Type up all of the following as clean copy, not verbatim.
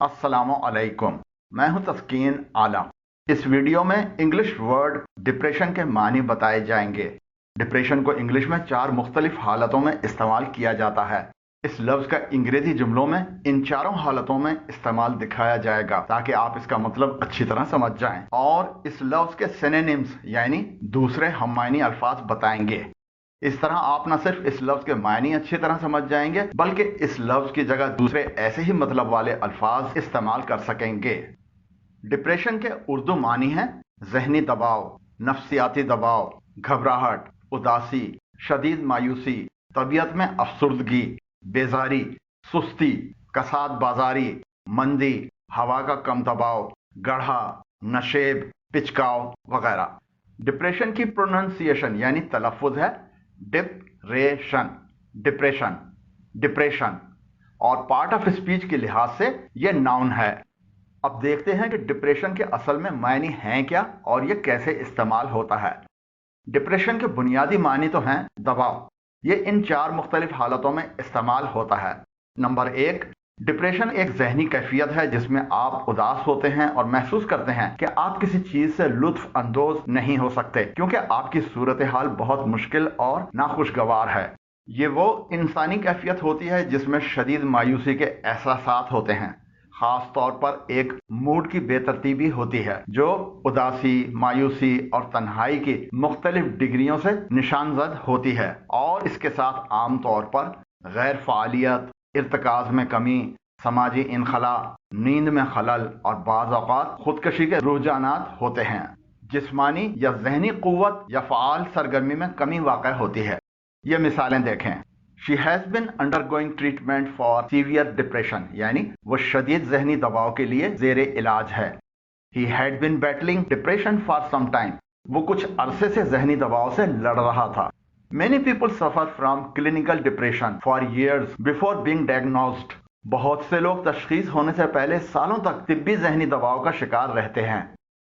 अस्सलामु अलैकुम। मैं हूं तस्कीन आलम। इस वीडियो में इंग्लिश वर्ड डिप्रेशन के मानी बताए जाएंगे। डिप्रेशन को इंग्लिश में 4 मुख्तलिफ हालतों में इस्तेमाल किया जाता है। इस लफ्ज़ का अंग्रेजी जुमलों में इन चारों हालतों में इस्तेमाल दिखाया जाएगा ताकि आप इसका मतलब अच्छी तरह समझ जाएं, और इस लफ्ज़ के सिनोनिम्स यानी दूसरे हम मायनी अल्फाज बताएंगे। इस तरह आप न सिर्फ इस लफ्ज के मायने अच्छी तरह समझ जाएंगे बल्कि इस लफ्ज की जगह दूसरे ऐसे ही मतलब वाले अल्फाज इस्तेमाल कर सकेंगे। डिप्रेशन के उर्दू मानी हैं जहनी दबाव, नफ्सियाती दबाव, घबराहट, उदासी, शदीद मायूसी, तबीयत में अफसुर्दगी, बेजारी, सुस्ती, कसाद बाजारी, मंदी, हवा का कम दबाव, गढ़ा, नशेब, पिचकाव वगैरह। डिप्रेशन की प्रोनाउंसिएशन यानी तलफ़ुज़ है डिप्रेशन, डिप्रेशन, डिप्रेशन, और पार्ट ऑफ स्पीच के लिहाज से यह नाउन है। अब देखते हैं कि डिप्रेशन के असल में मायने हैं क्या और यह कैसे इस्तेमाल होता है। डिप्रेशन के बुनियादी मानी तो हैं दबाव। ये इन 4 मुख्तलिफ हालतों में इस्तेमाल होता है। नंबर 1, डिप्रेशन एक जहनी कैफियत है जिसमें आप उदास होते हैं और महसूस करते हैं कि आप किसी चीज से लुत्फ अंदोज नहीं हो सकते क्योंकि आपकी सूरत हाल बहुत मुश्किल और नाखुशगवार है। ये वो इंसानी कैफियत होती है जिसमें शदीद मायूसी के एहसासात होते हैं। खास तौर पर एक मूड की बेतरतीबी होती है जो उदासी, मायूसी और तन्हाई की मुख्तलिफ डिग्रियों से निशानजद होती है, और इसके साथ आम तौर पर गैर फालियत, इर्तिकाज में कमी, समाजी इनखला, नींद में खलल और बाज़ औक़ात खुदकशी के रुझानात होते हैं। जिस्मानी या जहनी क़ुव्वत या फ़आल सरगर्मी में कमी वाक़ होती है। ये मिसालें देखें। She has been undergoing treatment for severe depression, यानी वो शदीद जहनी दबाव के लिए ज़ेरे इलाज है। He had been battling depression for some time, वो कुछ अरसे से जहनी दबाव से लड़ रहा था। Many people suffer from clinical depression for years before being diagnosed. बहुत से लोग तशखीस होने से पहले सालों तक तिब्बी जहनी दबाव का शिकार रहते हैं।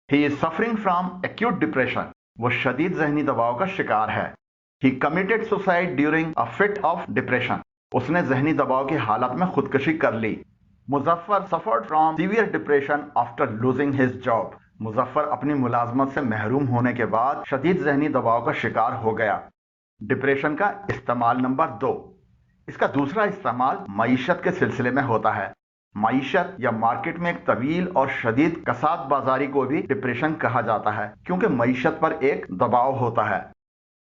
He is suffering from acute depression. वो शदीद जहनी दबाव का शिकार है। He committed suicide during a fit of depression. उसने जहनी दबाव की हालत में खुदकशी कर ली। Muzaffar suffered from severe depression after losing his job. Muzaffar अपनी मुलाजमत से महरूम होने के बाद शदीद जहनी दबाव का शिकार हो गया। डिप्रेशन का इस्तेमाल नंबर 2, इसका दूसरा इस्तेमाल मईशत के सिलसिले में होता है। मईशत या मार्केट में एक तवील और शदीद कसाद बाजारी को भी डिप्रेशन कहा जाता है क्योंकि मईशत पर एक दबाव होता है।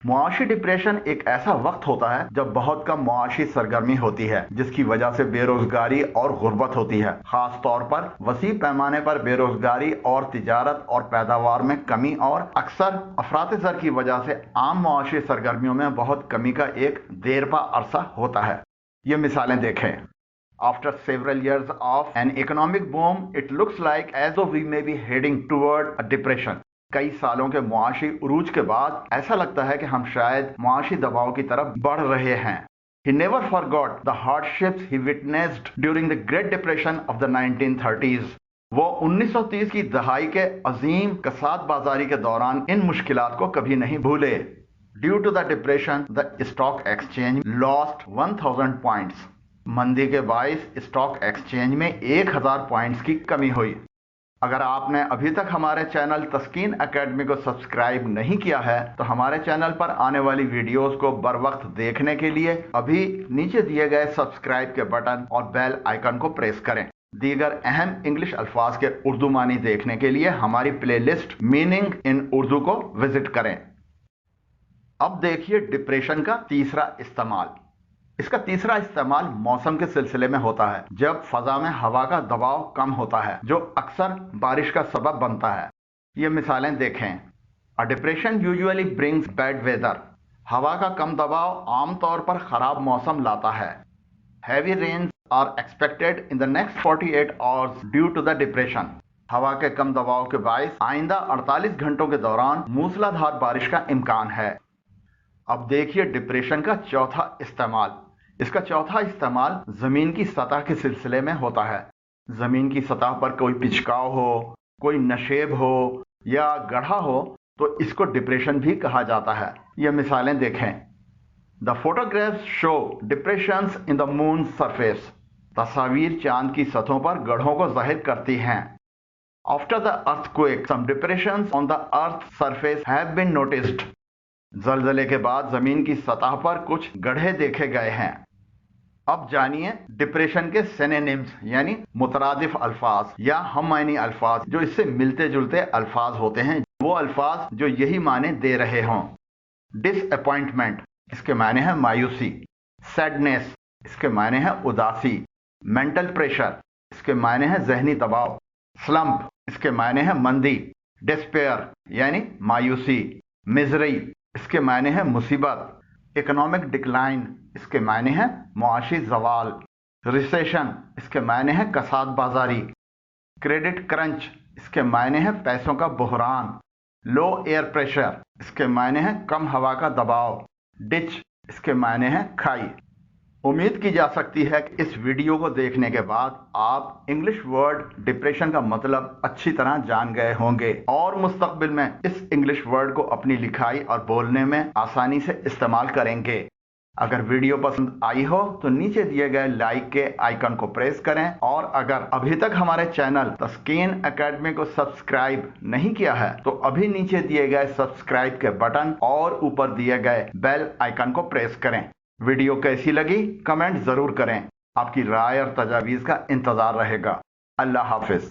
मुआशी डिप्रेशन एक ऐसा वक्त होता है जब बहुत कम मुआशी सरगर्मी होती है जिसकी वजह से बेरोजगारी और गुर्बत होती है। खास तौर पर वसी पैमाने पर बेरोजगारी और तिजारत और पैदावार में कमी, और अक्सर अफरात-ए-ज़र की वजह से आम मुआशी सरगर्मियों में बहुत कमी का एक देरपा अरसा होता है। ये मिसालें देखें। After several years of an economic boom, it looks like as though we may be heading toward a depression. कई सालों के मुआशी उरूज के बाद ऐसा लगता है कि हम शायद मुआशी दबाव की तरफ बढ़ रहे हैं। He never forgot the hardships he witnessed during the Great Depression of the 1930s. वो 1930 की दहाई के अजीम कसाद बाजारी के दौरान इन मुश्किलात को कभी नहीं भूले। Due to the depression, the stock exchange lost 1000 points. मंदी के बाइस स्टॉक एक्सचेंज में 1000 पॉइंट्स की कमी हुई। अगर आपने अभी तक हमारे चैनल तस्कीन एकेडमी को सब्सक्राइब नहीं किया है तो हमारे चैनल पर आने वाली वीडियोस को बर वक्त देखने के लिए अभी नीचे दिए गए सब्सक्राइब के बटन और बेल आइकन को प्रेस करें। दीगर अहम इंग्लिश अल्फाज के उर्दू मानी देखने के लिए हमारी प्लेलिस्ट मीनिंग इन उर्दू को विजिट करें। अब देखिए डिप्रेशन का तीसरा इस्तेमाल। इसका तीसरा इस्तेमाल मौसम के सिलसिले में होता है जब फजा में हवा का दबाव कम होता है जो अक्सर बारिश का सबब बनता है। ये मिसालें देखें। A depression usually brings bad weather. हवा का कम दबाव आमतौर पर खराब मौसम लाता है। Heavy rains are expected in the next 48 hours due to the depression. हवा के कम दबाव के बायस आइंदा 48 घंटों के दौरान मूसलाधार बारिश का इम्कान है। अब देखिए डिप्रेशन का चौथा इस्तेमाल। इसका चौथा इस्तेमाल जमीन की सतह के सिलसिले में होता है। जमीन की सतह पर कोई पिचकाव हो, कोई नशेब हो या गढ़ा हो तो इसको डिप्रेशन भी कहा जाता है। यह मिसालें देखें। The photographs show depressions in the moon surface. तस्वीर चांद की सतहों पर गढ़ों को जाहिर करती हैं। After the earthquake, some depressions on the earth's surface have been noticed. जलजले के बाद जमीन की सतह पर कुछ गड्ढे देखे गए हैं। अब जानिए डिप्रेशन के सिनोनिम्स यानी मुतरादिफ अल्फाज या हममायनी अल्फाज जो इससे मिलते जुलते अल्फाज होते हैं, वो अल्फाज जो यही माने दे रहे हों। डिसअपॉइंटमेंट, इसके माने हैं मायूसी। सैडनेस, इसके माने हैं उदासी। मेंटल प्रेशर, इसके माने हैं जहनी दबाव। स्लम्प, इसके माने हैं मंदी। डिस्पेयर यानी मायूसी। मिजरी, इसके माने हैं मुसीबत। इकोनॉमिक डिक्लाइन, इसके माने हैं मुआशी जवाल। रिसेशन, इसके माने हैं कसाद बाजारी। क्रेडिट क्रंच, इसके माने हैं पैसों का बहरान। लो एयर प्रेशर, इसके माने हैं कम हवा का दबाव। डिच, इसके माने हैं खाई। उम्मीद की जा सकती है कि इस वीडियो को देखने के बाद आप इंग्लिश वर्ड डिप्रेशन का मतलब अच्छी तरह जान गए होंगे और मुस्तकबिल में इस इंग्लिश वर्ड को अपनी लिखाई और बोलने में आसानी से इस्तेमाल करेंगे। अगर वीडियो पसंद आई हो तो नीचे दिए गए लाइक के आइकन को प्रेस करें और अगर अभी तक हमारे चैनल तस्कीन एकेडमी को सब्सक्राइब नहीं किया है तो अभी नीचे दिए गए सब्सक्राइब के बटन और ऊपर दिए गए बेल आइकन को प्रेस करें। वीडियो कैसी लगी कमेंट जरूर करें। आपकी राय और तजावीज़ का इंतजार रहेगा। अल्लाह हाफिज।